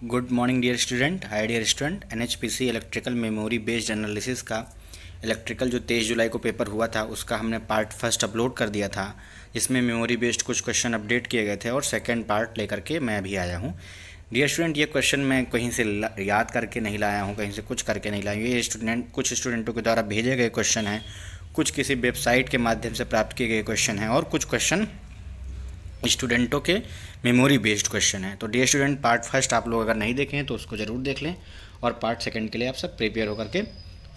Good morning dear student. Hi dear student, NHPC electrical memory based analysis का electrical जो 23 जुलाई को paper हुआ था उसका हमने पार्ट फर्स्ट अपलोड कर दिया था, जिसमें मेमोरी बेस्ड कुछ क्वेश्चन अपडेट किए गए थे और सेकंड पार्ट लेकर के मैं अभी आया हूँ। डियर स्टूडेंट, ये क्वेश्चन मैं कहीं से याद करके नहीं लाया हूँ, कहीं से कुछ करके नहीं लाया हूँ। ये कुछ स्टूडेंटों के द्वारा भेजे गए क्वेश्चन हैं, कुछ किसी वेबसाइट के माध्यम से प्राप्त किए गए क्वेश्चन हैं और कुछ क्वेश्चन स्टूडेंटों के मेमोरी बेस्ड क्वेश्चन है। तो डियर स्टूडेंट, पार्ट फर्स्ट आप लोग अगर नहीं देखें हैं तो उसको ज़रूर देख लें और पार्ट सेकंड के लिए आप सब प्रिपेयर होकर के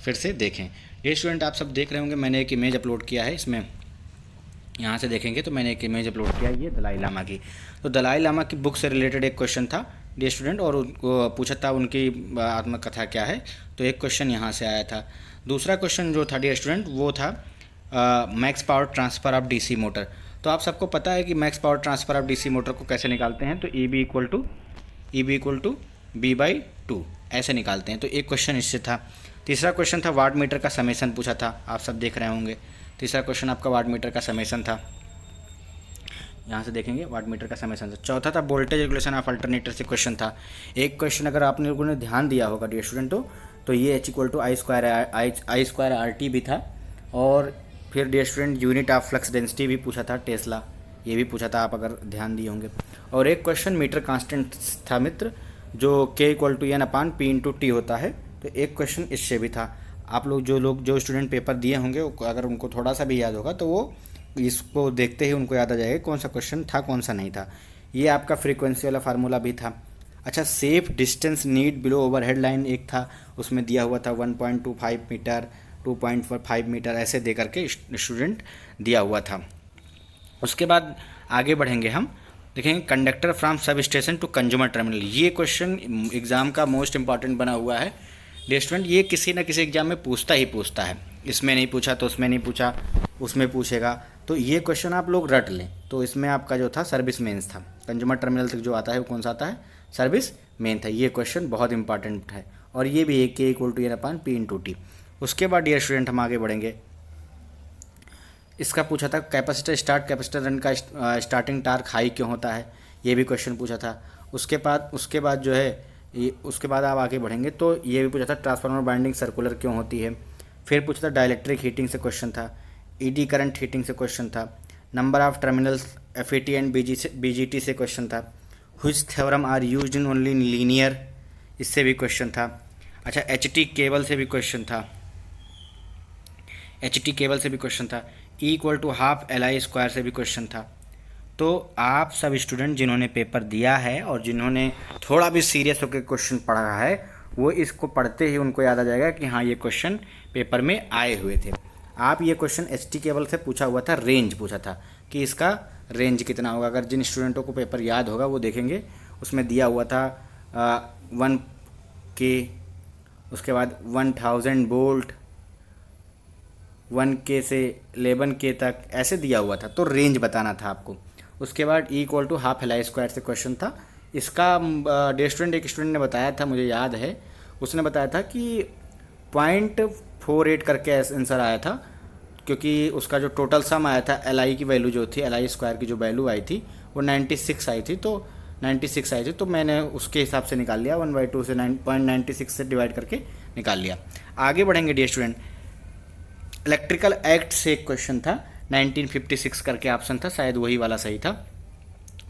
फिर से देखें। डियर स्टूडेंट, आप सब देख रहे होंगे मैंने एक इमेज अपलोड किया है। इसमें यहाँ से देखेंगे तो मैंने एक इमेज अपलोड किया है, ये दलाई लामा की। तो दलाई लामा की बुक से रिलेटेड एक क्वेश्चन था डियर स्टूडेंट, और उनको पूछा था उनकी आत्मकथा क्या है। तो एक क्वेश्चन यहाँ से आया था। दूसरा क्वेश्चन जो था डियर स्टूडेंट वो था max power transfer of DC motor. तो आप सबको पता है कि max power transfer of DC motor को कैसे निकालते हैं। तो E B equal to B/2 ऐसे निकालते हैं। तो एक क्वेश्चन इससे था। तीसरा क्वेश्चन था वाट मीटर का समेसन पूछा था, आप सब देख रहे होंगे। तीसरा क्वेश्चन आपका वाट मीटर का समेसन था, यहाँ से देखेंगे वाट मीटर का समेसन था। चौथा था वोल्टेज रेगुलेशन ऑफ अल्टरनेटर से क्वेश्चन था। एक क्वेश्चन अगर आपने लोगों ने ध्यान दिया होगा डियर स्टूडेंटों, तो ये H=I² भी था। और फिर dear student unit of flux density भी पूछा था, टेस्ला, ये भी पूछा था, आप अगर ध्यान दिए होंगे। और एक क्वेश्चन मीटर कांस्टेंट था मित्र, जो K=N/P/T होता है। तो एक क्वेश्चन इससे भी था। आप लोग जो स्टूडेंट पेपर दिए होंगे अगर उनको थोड़ा सा भी याद होगा तो वो इसको देखते ही उनको याद आ जाएगा कौन सा क्वेश्चन था कौन सा नहीं था। ये आपका फ्रीक्वेंसी वाला फार्मूला भी था। अच्छा, safe distance need below overhead line एक था, उसमें दिया हुआ था 1.25 मीटर, 2.5 मीटर ऐसे दे करके स्टूडेंट दिया हुआ था। उसके बाद आगे बढ़ेंगे, हम देखेंगे conductor from sub station to consumer terminal. ये क्वेश्चन एग्ज़ाम का मोस्ट इंपॉर्टेंट बना हुआ है डियर स्टूडेंट। ये किसी ना किसी एग्जाम में पूछता ही पूछता है, इसमें नहीं पूछा तो उसमें नहीं पूछा, उसमें पूछेगा। तो ये क्वेश्चन आप लोग रट लें। तो इसमें आपका जो था सर्विस मेंस था, कंज्यूमर टर्मिनल तक जो आता है वो कौन सा आता है, सर्विस मेन था। ये क्वेश्चन बहुत इंपॉर्टेंट है और ये भी K=N/P/T। उसके बाद डियर स्टूडेंट हम आगे बढ़ेंगे। इसका पूछा था कैपेसिटर रन का स्टार्टिंग टार्क हाई क्यों होता है, ये भी क्वेश्चन पूछा था। उसके बाद जो है उसके बाद आप आगे बढ़ेंगे तो ये भी पूछा था ट्रांसफार्मर बाइंडिंग सर्कुलर क्यों होती है। फिर पूछा था डाइलेक्ट्रिक हीटिंग से क्वेश्चन था, ईडी करंट हीटिंग से क्वेश्चन था, number of terminals FET and BGT से क्वेश्चन था, which theorem are used in only linear, इससे भी क्वेश्चन था। अच्छा, HT केबल से भी क्वेश्चन था, E=12 से भी क्वेश्चन था। तो आप सब स्टूडेंट जिन्होंने पेपर दिया है और जिन्होंने थोड़ा भी सीरियस होकर क्वेश्चन पढ़ा है, वो इसको पढ़ते ही उनको याद आ जाएगा कि हाँ ये क्वेश्चन पेपर में आए हुए थे। आप ये क्वेश्चन HT केबल से पूछा हुआ था, रेंज पूछा था कि इसका रेंज कितना होगा। अगर जिन स्टूडेंटों को पेपर याद होगा वो देखेंगे, उसमें दिया हुआ था 1K, उसके बाद 1000 वोल्ट, 1K से 11K तक ऐसे दिया हुआ था। तो रेंज बताना था आपको। उसके बाद E=12Li² से क्वेश्चन था। इसका डे स्टूडेंट एक स्टूडेंट ने बताया था, मुझे याद है, उसने बताया था कि 0.48 करके आंसर आया था, क्योंकि उसका जो टोटल सम आया था Li की वैल्यू जो थी, Li² की जो वैल्यू आई थी वो 96 आई थी। तो 96 आई थी तो मैंने उसके हिसाब से निकाल लिया, 1/2 से 0.96 से डिवाइड करके निकाल लिया। आगे बढ़ेंगे डियर स्टूडेंट। इलेक्ट्रिकल एक्ट से एक क्वेश्चन था, 1956 करके ऑप्शन था, शायद वही वाला सही था।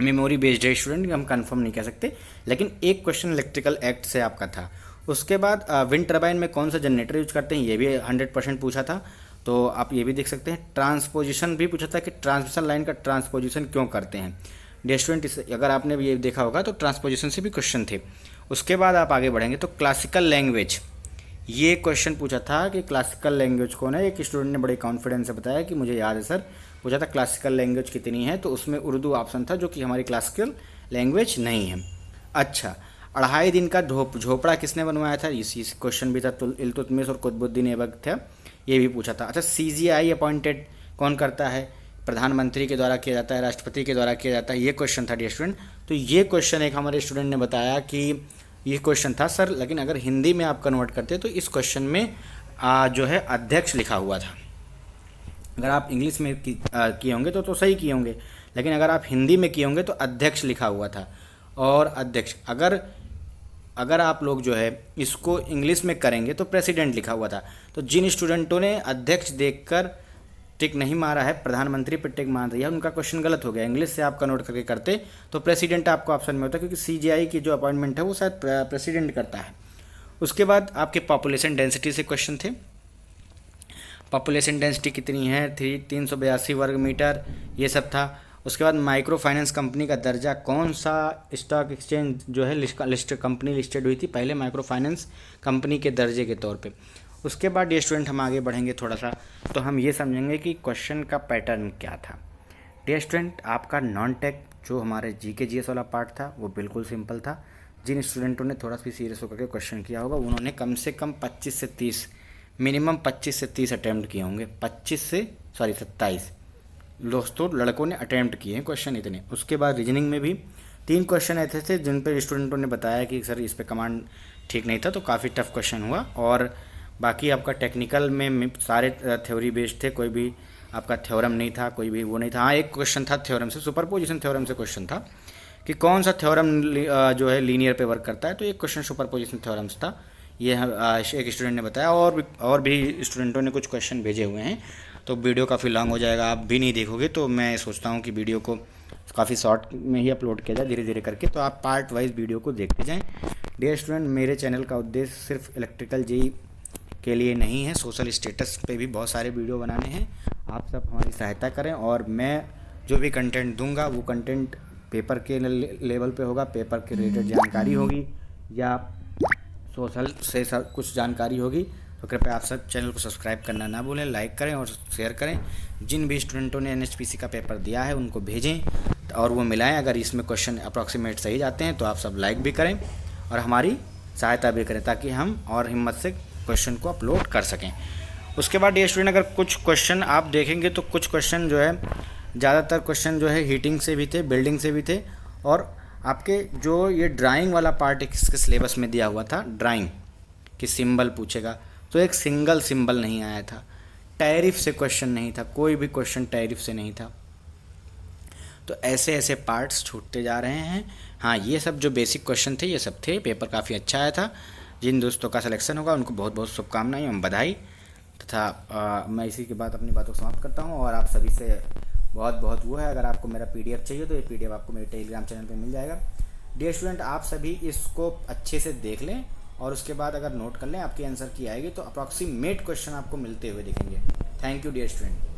मेमोरी बेस्ड है स्टूडेंट, हम कंफर्म नहीं कह सकते, लेकिन एक क्वेश्चन इलेक्ट्रिकल एक्ट से आपका था। उसके बाद विंड टर्बाइन में कौन सा जनरेटर यूज करते हैं, ये भी 100% पूछा था। तो आप ये भी देख सकते हैं। ट्रांसपोजिशन भी पूछा था कि ट्रांसमिशन लाइन का ट्रांसपोजिशन क्यों करते हैं। डियर स्टूडेंट, अगर आपने ये देखा होगा तो ट्रांसपोजिशन से भी क्वेश्चन थे। उसके बाद आप आगे बढ़ेंगे तो क्लासिकल लैंग्वेज, ये क्वेश्चन पूछा था कि क्लासिकल लैंग्वेज कौन है। एक स्टूडेंट ने बड़े कॉन्फिडेंस से बताया कि मुझे याद है सर, पूछा था क्लासिकल लैंग्वेज कितनी है, तो उसमें उर्दू ऑप्शन था, जो कि हमारी क्लासिकल लैंग्वेज नहीं है। अच्छा, 2.5 दिन का झोपड़ा किसने बनवाया था, इसी क्वेश्चन भी था। इल्तुतमिश और कुतुबुद्दीन ऐबक था, ये भी पूछा था। अच्छा, CGI अपॉइंटेड कौन करता है, प्रधानमंत्री के द्वारा किया जाता है, राष्ट्रपति के द्वारा किया जाता है, ये क्वेश्चन था डियर स्टूडेंट। तो ये क्वेश्चन एक हमारे स्टूडेंट ने बताया कि ये क्वेश्चन था सर, लेकिन अगर हिंदी में आप कन्वर्ट करते तो इस क्वेश्चन में जो है अध्यक्ष लिखा हुआ था। अगर आप इंग्लिश में किए होंगे तो सही किए होंगे, लेकिन अगर आप हिंदी में किए होंगे तो अध्यक्ष लिखा हुआ था। और अध्यक्ष, अगर अगर आप लोग जो है इसको इंग्लिश में करेंगे तो प्रेसिडेंट लिखा हुआ था, तो जिन स्टूडेंटों ने अध्यक्ष देखकर टिक नहीं मारा है, प्रधानमंत्री पर टिक मार दिया, उनका क्वेश्चन गलत हो गया। इंग्लिश से आपका नोट करके करते तो प्रेसिडेंट आपको ऑप्शन में होता, क्योंकि सीजीआई की जो अपॉइंटमेंट है वो शायद प्रेसिडेंट करता है। उसके बाद आपके पॉपुलेशन डेंसिटी से क्वेश्चन थे। पॉपुलेशन डेंसिटी कितनी है, 382 वर्ग मीटर, ये सब था। उसके बाद माइक्रो फाइनेंस कंपनी का दर्जा, कौन सा स्टॉक एक्सचेंज जो है लिस्ट कंपनी लिस्टेड हुई थी पहले माइक्रो फाइनेंस कंपनी के दर्जे के तौर पे। उसके बाद ये स्टूडेंट हम आगे बढ़ेंगे थोड़ा सा, तो हम ये समझेंगे कि क्वेश्चन का पैटर्न क्या था। डियर स्टूडेंट, आपका नॉन टेक जो हमारे जीके जीएस वाला पार्ट था वो बिल्कुल सिंपल था। जिन स्टूडेंटों ने थोड़ा सा सीरियस होकर के क्वेश्चन किया होगा उन्होंने कम से कम 25 से 30, मिनिमम 25 से 30 अटैम्प्ट किए होंगे। 27 दोस्तों लड़कों ने अटैम्प्ट किए हैं क्वेश्चन इतने। उसके बाद रीजनिंग में भी 3 क्वेश्चन ऐसे थे जिन पर स्टूडेंटों ने बताया कि सर इस पे कमांड ठीक नहीं था, तो काफ़ी टफ क्वेश्चन हुआ। और बाकी आपका टेक्निकल में सारे थ्योरी बेस्ड थे, कोई भी आपका थ्योरम नहीं था, कोई भी वो नहीं था। हाँ, एक क्वेश्चन था थ्योरम से, सुपरपोजिशन थ्योरम से क्वेश्चन था कि कौन सा थ्योरम जो है लीनियर पे वर्क करता है, तो एक क्वेश्चन सुपरपोजिशन थ्योरम से था। ये एक स्टूडेंट ने बताया, और भी स्टूडेंटों ने कुछ क्वेश्चन भेजे हुए हैं। तो वीडियो काफ़ी लॉन्ग हो जाएगा, आप भी नहीं देखोगे, तो मैं सोचता हूँ कि वीडियो को काफ़ी शॉर्ट में ही अपलोड किया जाए धीरे धीरे करके, तो आप पार्ट वाइज वीडियो को देखते जाएँ। डियर स्टूडेंट, मेरे चैनल का उद्देश्य सिर्फ इलेक्ट्रिकल जेईई के लिए नहीं है, सोशल स्टेटस पे भी बहुत सारे वीडियो बनाने हैं। आप सब हमारी सहायता करें, और मैं जो भी कंटेंट दूंगा वो कंटेंट पेपर के लेवल पे होगा, पेपर के रिलेटेड जानकारी होगी या सोशल से कुछ जानकारी होगी। तो कृपया आप सब चैनल को सब्सक्राइब करना ना भूलें, लाइक करें और शेयर करें। जिन भी स्टूडेंटों ने एनएचपीसी का पेपर दिया है उनको भेजें और वो मिलाएं। अगर इसमें क्वेश्चन अप्रॉक्सीमेट सही जाते हैं तो आप सब लाइक भी करें और हमारी सहायता भी करें, ताकि हम और हिम्मत से क्वेश्चन को अपलोड कर सकें। उसके बाद ये स्टूडेंट, अगर कुछ क्वेश्चन आप देखेंगे तो कुछ क्वेश्चन जो है, ज़्यादातर क्वेश्चन जो है हीटिंग से भी थे, बिल्डिंग से भी थे, और आपके जो ये ड्राइंग वाला पार्ट इसके सिलेबस में दिया हुआ था, ड्राइंग की सिंबल पूछेगा, तो एक सिंगल सिंबल नहीं आया था। टैरिफ से क्वेश्चन नहीं था, कोई भी क्वेश्चन टैरिफ से नहीं था। तो ऐसे ऐसे पार्ट्स छूटते जा रहे हैं। हाँ, ये सब जो बेसिक क्वेश्चन थे ये सब थे, पेपर काफ़ी अच्छा आया था। जिन दोस्तों का सिलेक्शन होगा उनको बहुत बहुत शुभकामनाएं एवं बधाई, तथा मैं इसी के बाद अपनी बातों को समाप्त करता हूँ। और आप सभी से बहुत बहुत वो है, अगर आपको मेरा पीडीएफ चाहिए तो ये पीडीएफ आपको मेरे टेलीग्राम चैनल पे मिल जाएगा। डियर स्टूडेंट, आप सभी इसको अच्छे से देख लें और उसके बाद अगर नोट कर लें, आपकी आंसर की आएगी तो अप्रॉक्सीमेट क्वेश्चन आपको मिलते हुए दिखेंगे। Thank you dear student.